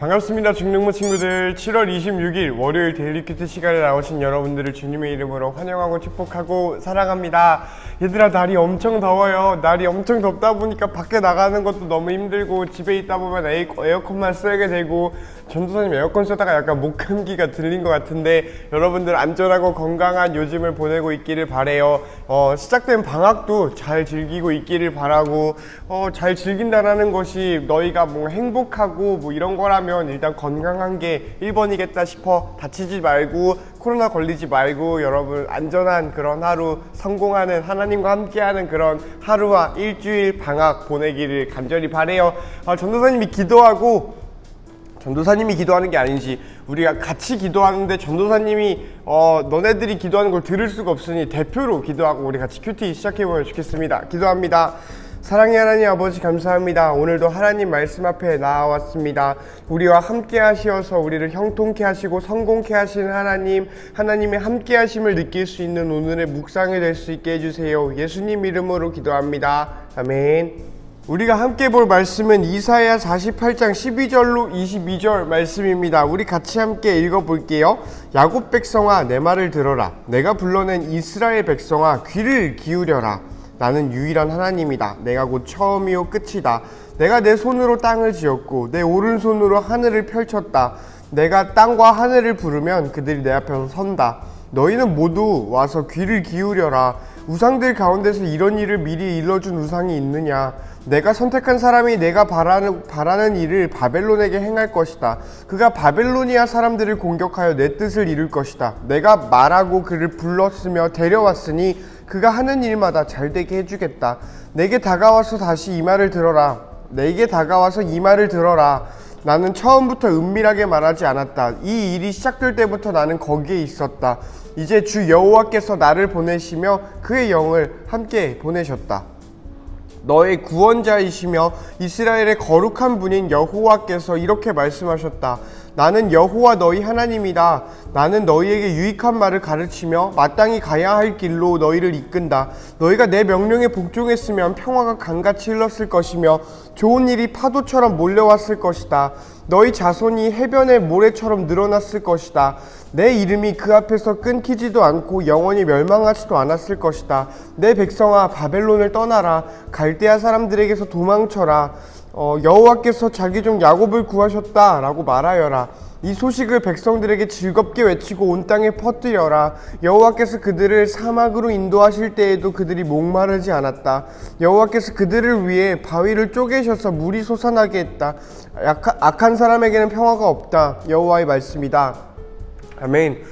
반갑습니다. 중능모 친구들. 7월 26일 월요일 데일리 큐트 시간에 나오신 여러분들을 주님의 이름으로 환영하고 축복하고 사랑합니다. 얘들아, 날이 엄청 더워요. 날이 엄청 덥다 보니까 밖에 나가는 것도 너무 힘들고 집에 있다 보면 에어컨만 쓰게 되고, 전도사님 에어컨 쓰다가 약간 목 감기가 들린 것 같은데 여러분들 안전하고 건강한 요즘을 보내고 있기를 바래요. 시작된 방학도 잘 즐기고 있기를 바라고, 잘 즐긴다라는 것이 너희가 뭐 행복하고 뭐 이런 거라면 일단 건강한 게 1번이겠다 싶어. 다치지 말고 코로나 걸리지 말고 여러분 안전한 그런 하루, 성공하는 하나님과 함께하는 그런 하루와 일주일 방학 보내기를 간절히 바래요. 전도사님이 기도하는 게 아니지, 우리가 같이 기도하는데 전도사님이 너네들이 기도하는 걸 들을 수가 없으니 대표로 기도하고 우리 같이 큐티 시작해보면 좋겠습니다. 기도합니다. 사랑의 하나님 아버지, 감사합니다. 오늘도 하나님 말씀 앞에 나와왔습니다. 우리와 함께 하시어서 우리를 형통케 하시고 성공케 하시는 하나님, 하나님의 함께 하심을 느낄 수 있는 오늘의 묵상이 될 수 있게 해주세요. 예수님 이름으로 기도합니다. 아멘. 우리가 함께 볼 말씀은 이사야 48장 12절로 22절 말씀입니다. 우리 같이 함께 읽어볼게요. 야곱 백성아, 내 말을 들어라. 내가 불러낸 이스라엘 백성아, 귀를 기울여라. 나는 유일한 하나님이다. 내가 곧 처음이요 끝이다. 내가 내 손으로 땅을 지었고 내 오른손으로 하늘을 펼쳤다. 내가 땅과 하늘을 부르면 그들이 내 앞에서 선다. 너희는 모두 와서 귀를 기울여라. 우상들 가운데서 이런 일을 미리 일러준 우상이 있느냐? 내가 선택한 사람이 내가 바라는 일을 바벨론에게 행할 것이다. 그가 바벨로니아 사람들을 공격하여 내 뜻을 이룰 것이다. 내가 말하고 그를 불렀으며 데려왔으니 그가 하는 일마다 잘되게 해주겠다. 내게 다가와서 다시 이 말을 들어라. 내게 다가와서 이 말을 들어라. 나는 처음부터 은밀하게 말하지 않았다. 이 일이 시작될 때부터 나는 거기에 있었다. 이제 주 여호와께서 나를 보내시며 그의 영을 함께 보내셨다. 너의 구원자이시며 이스라엘의 거룩한 분인 여호와께서 이렇게 말씀하셨다. 나는 여호와 너희 하나님이다. 나는 너희에게 유익한 말을 가르치며 마땅히 가야 할 길로 너희를 이끈다. 너희가 내 명령에 복종했으면 평화가 강같이 흘렀을 것이며 좋은 일이 파도처럼 몰려왔을 것이다. 너희 자손이 해변의 모래처럼 늘어났을 것이다. 내 이름이 그 앞에서 끊기지도 않고 영원히 멸망하지도 않았을 것이다. 내 백성아, 바벨론을 떠나라. 갈대아 사람들에게서 도망쳐라. 여호와께서 자기 종 야곱을 구하셨다 라고 말하여라. 이 소식을 백성들에게 즐겁게 외치고 온 땅에 퍼뜨려라. 여호와께서 그들을 사막으로 인도하실 때에도 그들이 목마르지 않았다. 여호와께서 그들을 위해 바위를 쪼개셔서 물이 솟아나게 했다. 악한 사람에게는 평화가 없다. 여호와의 말씀이다. 아멘.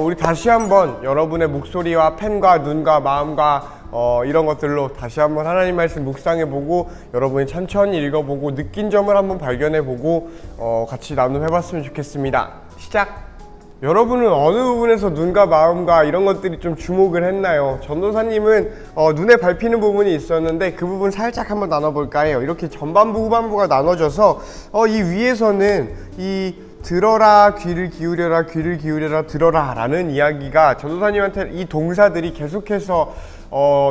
우리 다시 한번 여러분의 목소리와 펜과 눈과 마음과 이런 것들로 다시 한번 하나님 말씀 묵상해보고 여러분이 천천히 읽어보고 느낀 점을 한번 발견해보고 같이 나눔해봤으면 좋겠습니다. 시작! 여러분은 어느 부분에서 눈과 마음과 이런 것들이 좀 주목을 했나요? 전도사님은 눈에 밟히는 부분이 있었는데 그 부분 살짝 한번 나눠볼까 해요. 이렇게 전반부 후반부가 나눠져서 이 위에서는 이 들어라, 귀를 기울여라, 귀를 기울여라, 들어라 라는 이야기가 전도사님한테 이 동사들이 계속해서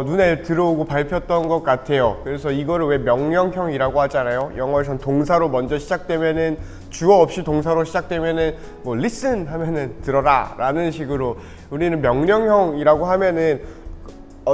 눈에 들어오고 밟혔던 것 같아요. 그래서 이거를 왜 명령형이라고 하잖아요. 영어에선 동사로 먼저 시작되면은, 주어 없이 동사로 시작되면은 뭐 listen 하면은 들어라 라는 식으로, 우리는 명령형이라고 하면은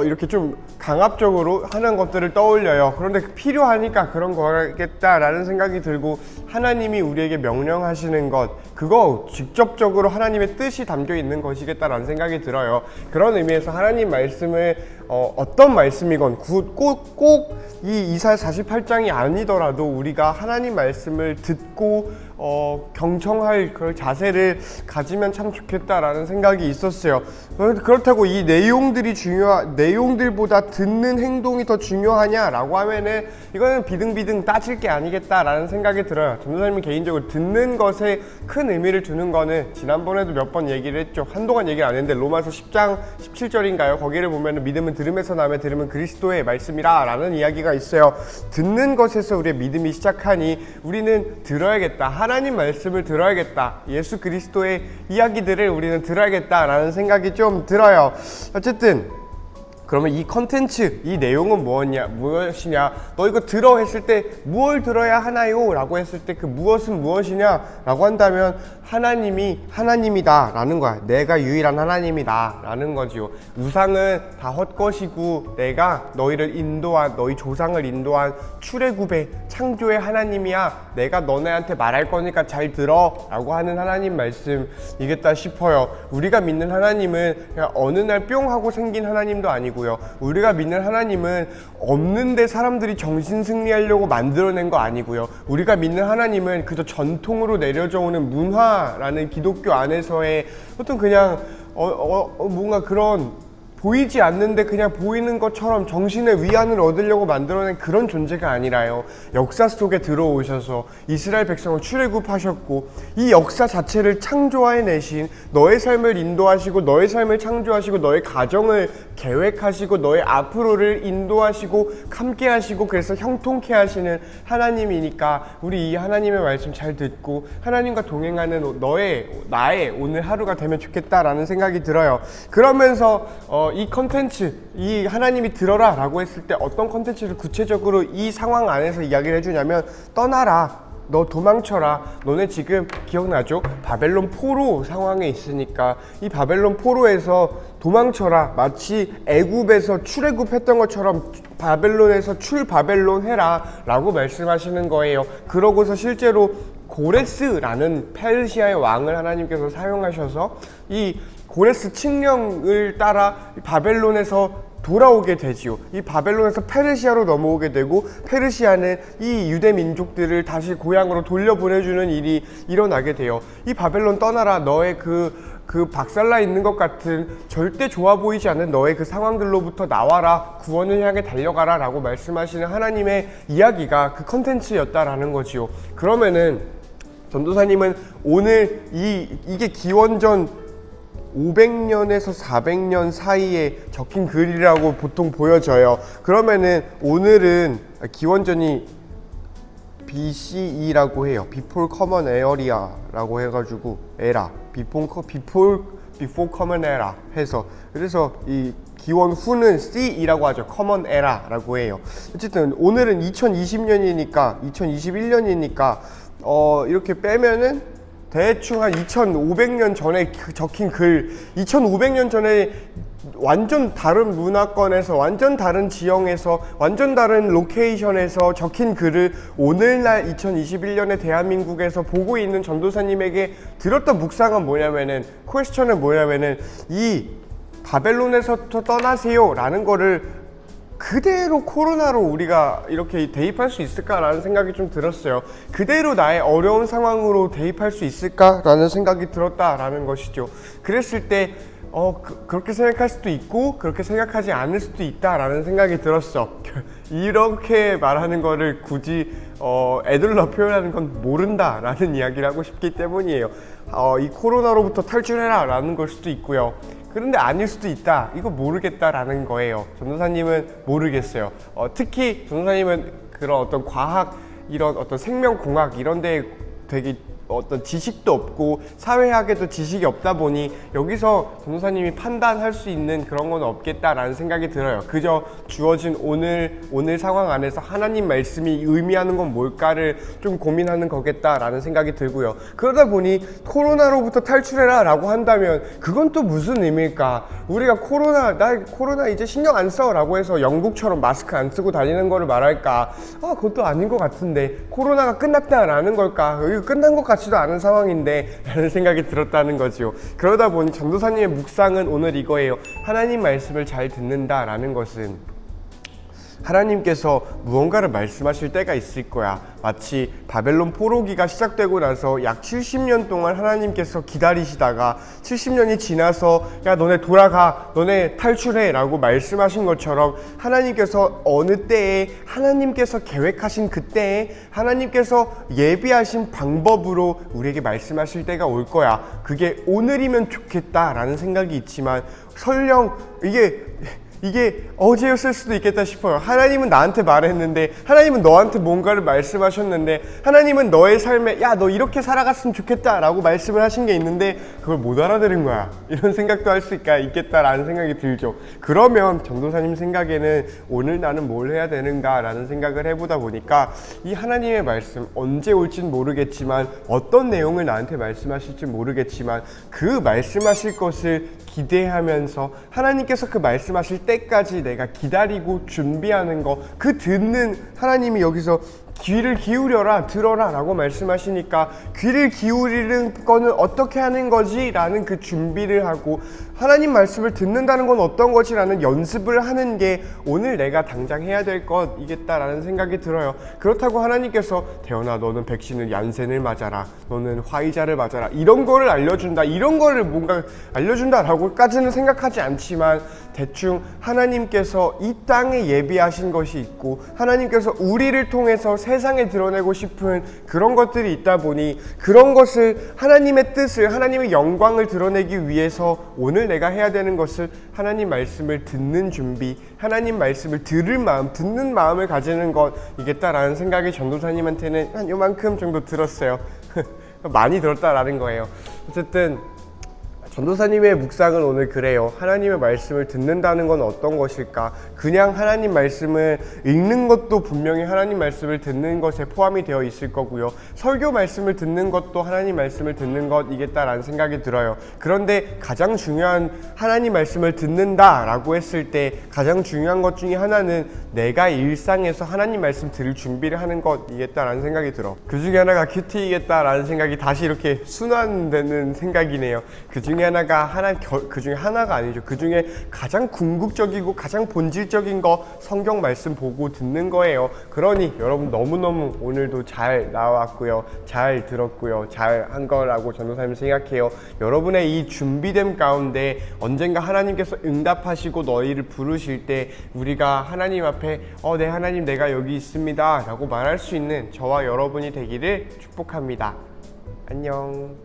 이렇게 좀 강압적으로 하는 것들을 떠올려요. 그런데 필요하니까 그런 거겠다라는 생각이 들고, 하나님이 우리에게 명령하시는 것, 그거 직접적으로 하나님의 뜻이 담겨 있는 것이겠다라는 생각이 들어요. 그런 의미에서 하나님 말씀을 어떤 말씀이건 꼭 이 이사야 48장이 아니더라도 우리가 하나님 말씀을 듣고 경청할 그런 자세를 가지면 참 좋겠다라는 생각이 있었어요. 그렇다고 이 내용들보다 듣는 행동이 더 중요하냐라고 하면은 이거는 비등비등 따질 게 아니겠다라는 생각이 들어요. 전도사님이 개인적으로 듣는 것에 큰 의미를 두는 거는 지난번에도 몇 번 얘기를 했죠. 한동안 얘기를 안 했는데 로마서 10장 17절인가요? 거기를 보면은 믿음은 들음에서 나며 들음은 그리스도의 말씀이라 라는 이야기가 있어요. 듣는 것에서 우리의 믿음이 시작하니 우리는 들어야겠다. 하나님 말씀을 들어야겠다. 예수 그리스도의 이야기들을 우리는 들어야겠다라는 생각이 좀 들어요. 어쨌든 그러면 이 컨텐츠, 이 내용은 무엇이냐? 너 이거 들어 했을 때 무엇을 들어야 하나요? 라고 했을 때 그 무엇은 무엇이냐? 라고 한다면 하나님이 하나님이다 라는 거야. 내가 유일한 하나님이다 라는 거지요. 우상은 다 헛것이고 내가 너희를 인도한, 너희 조상을 인도한 출애굽의 창조의 하나님이야. 내가 너네한테 말할 거니까 잘 들어 라고 하는 하나님 말씀이겠다 싶어요. 우리가 믿는 하나님은 그냥 어느 날 뿅 하고 생긴 하나님도 아니고요. 우리가 믿는 하나님은 없는데 사람들이 정신 승리하려고 만들어낸 거 아니고요. 우리가 믿는 하나님은 그저 전통으로 내려져 오는 문화라는 기독교 안에서의 어떤 그냥 뭔가 그런 보이지 않는데 그냥 보이는 것처럼 정신의 위안을 얻으려고 만들어낸 그런 존재가 아니라요. 역사 속에 들어오셔서 이스라엘 백성을 출애굽하셨고 이 역사 자체를 창조해내신, 너의 삶을 인도하시고 너의 삶을 창조하시고 너의 가정을 계획하시고 너의 앞으로를 인도하시고 함께 하시고 그래서 형통케 하시는 하나님이니까 우리 이 하나님의 말씀 잘 듣고 하나님과 동행하는 나의 오늘 하루가 되면 좋겠다라는 생각이 들어요. 그러면서 이 컨텐츠, 이 하나님이 들어라 라고 했을 때 어떤 컨텐츠를 구체적으로 이 상황 안에서 이야기를 해주냐면, 떠나라, 너 도망쳐라. 너네 지금 기억나죠? 바벨론 포로 상황에 있으니까 이 바벨론 포로에서 도망쳐라. 마치 애굽에서 출애굽했던 것처럼 바벨론에서 출바벨론 해라 라고 말씀하시는 거예요. 그러고서 실제로 고레스라는 페르시아의 왕을 하나님께서 사용하셔서 이 고레스 칙령을 따라 바벨론에서 돌아오게 되지요. 이 바벨론에서 페르시아로 넘어오게 되고 페르시아는 이 유대 민족들을 다시 고향으로 돌려보내주는 일이 일어나게 돼요. 이 바벨론 떠나라. 너의 그 박살나 있는 것 같은 절대 좋아 보이지 않는 너의 그 상황들로부터 나와라. 구원을 향해 달려가라 라고 말씀하시는 하나님의 이야기가 그 컨텐츠였다라는 거지요. 그러면은 전도사님은 오늘 이게 기원전 500년에서 400년 사이에 적힌 글이라고 보통 보여져요. 그러면은 오늘은 기원전이 BCE라고 해요. Before Common Era라고 해가지고 Before Common Era 해서, 그래서 이 기원 후는 CE라고 하죠. Common Era라고 해요. 어쨌든 오늘은 2020년이니까 2021년이니까 이렇게 빼면은 대충 한 2500년 전에 적힌 글, 2500년 전에 완전 다른 문화권에서, 완전 다른 지형에서, 완전 다른 로케이션에서 적힌 글을 오늘날 2021년의 대한민국에서 보고 있는 전도사님에게 들었던 묵상은 뭐냐면은, 퀘스천은 뭐냐면은, 이 바벨론에서부터 떠나세요 라는 거를 그대로 코로나로 우리가 이렇게 대입할 수 있을까라는 생각이 좀 들었어요. 그대로 나의 어려운 상황으로 대입할 수 있을까라는 생각이 들었다라는 것이죠. 그랬을 때 그렇게 생각할 수도 있고 그렇게 생각하지 않을 수도 있다라는 생각이 들었어. 이렇게 말하는 거를 굳이 애들로 표현하는 건 모른다라는 이야기를 하고 싶기 때문이에요. 이 코로나로부터 탈출해라 라는 걸 수도 있고요. 그런데 아닐 수도 있다. 이거 모르겠다라는 거예요. 전도사님은 모르겠어요. 특히 전도사님은 그런 어떤 과학, 이런 어떤 생명공학 이런 데에 되게 어떤 지식도 없고 사회학에도 지식이 없다 보니 여기서 전도사님이 판단할 수 있는 그런 건 없겠다라는 생각이 들어요. 그저 주어진 오늘 상황 안에서 하나님 말씀이 의미하는 건 뭘까를 좀 고민하는 거겠다라는 생각이 들고요. 그러다 보니 코로나로부터 탈출해라 라고 한다면 그건 또 무슨 의미일까? 우리가 나 코로나 이제 신경 안 써 라고 해서 영국처럼 마스크 안 쓰고 다니는 거를 말할까? 그것도 아닌 것 같은데 코로나가 끝났다라는 걸까? 이거 끝난 것 같지도 않은 상황인데 라는 생각이 들었다는 거죠. 그러다 보니 전도사님의 묵상은 오늘 이거예요. 하나님 말씀을 잘 듣는다라는 것은 하나님께서 무언가를 말씀하실 때가 있을 거야. 마치 바벨론 포로기가 시작되고 나서 약 70년 동안 하나님께서 기다리시다가 70년이 지나서 야 너네 돌아가, 너네 탈출해 라고 말씀하신 것처럼 하나님께서 어느 때에 하나님께서 계획하신 그때에 하나님께서 예비하신 방법으로 우리에게 말씀하실 때가 올 거야. 그게 오늘이면 좋겠다라는 생각이 있지만 설령 이게 이게 어제였을 수도 있겠다 싶어요. 하나님은 나한테 말했는데, 하나님은 너한테 뭔가를 말씀하셨는데, 하나님은 너의 삶에 야, 너 이렇게 살아갔으면 좋겠다 라고 말씀을 하신 게 있는데 그걸 못 알아들은 거야. 이런 생각도 할 수 있겠다라는 생각이 들죠. 그러면 전도사님 생각에는 오늘 나는 뭘 해야 되는가 라는 생각을 해보다 보니까 이 하나님의 말씀, 언제 올진 모르겠지만, 어떤 내용을 나한테 말씀하실지 모르겠지만 그 말씀하실 것을 기대하면서 하나님께서 그 말씀하실 때까지 내가 기다리고 준비하는 거, 그 듣는, 하나님이 여기서 귀를 기울여라, 들어라 라고 말씀하시니까 귀를 기울이는 거는 어떻게 하는 거지? 라는 그 준비를 하고, 하나님 말씀을 듣는다는 건 어떤 거지? 라는 연습을 하는 게 오늘 내가 당장 해야 될 것이겠다라는 생각이 들어요. 그렇다고 하나님께서 태연아 너는 백신을 얀센을 맞아라, 너는 화이자를 맞아라, 이런 거를 알려준다, 이런 거를 뭔가 알려준다 라고까지는 생각하지 않지만, 대충 하나님께서 이 땅에 예비하신 것이 있고 하나님께서 우리를 통해서 세상에 드러내고 싶은 그런 것들이 있다 보니, 그런 것을, 하나님의 뜻을, 하나님의 영광을 드러내기 위해서 오늘 내가 해야 되는 것을 하나님 말씀을 듣는 준비, 하나님 말씀을 들을 마음, 듣는 마음을 가지는 것이겠다라는 생각이 전도사님한테는 한 요만큼 정도 들었어요. 많이 들었다라는 거예요. 어쨌든 전도사님의 묵상은 오늘 그래요. 하나님의 말씀을 듣는다는 건 어떤 것일까? 그냥 하나님 말씀을 읽는 것도 분명히 하나님 말씀을 듣는 것에 포함이 되어 있을 거고요. 설교 말씀을 듣는 것도 하나님 말씀을 듣는 것이겠다라는 생각이 들어요. 그런데 가장 중요한, 하나님 말씀을 듣는다라고 했을 때 가장 중요한 것 중에 하나는 내가 일상에서 하나님 말씀 들을 준비를 하는 것이겠다라는 생각이 들어. 그 중에 하나가 큐티이겠다라는 생각이 다시 이렇게 순환되는 생각이네요. 그 중에 하나가 아니죠. 그 중에 가장 궁극적이고 가장 본질적인 거 성경 말씀 보고 듣는 거예요. 그러니 여러분 너무너무 오늘도 잘 나왔고요, 잘 들었고요, 잘 한 거라고 전도사님 생각해요. 여러분의 이 준비됨 가운데 언젠가 하나님께서 응답하시고 너희를 부르실 때 우리가 하나님 앞에 네 하나님 내가 여기 있습니다 라고 말할 수 있는 저와 여러분이 되기를 축복합니다. 안녕.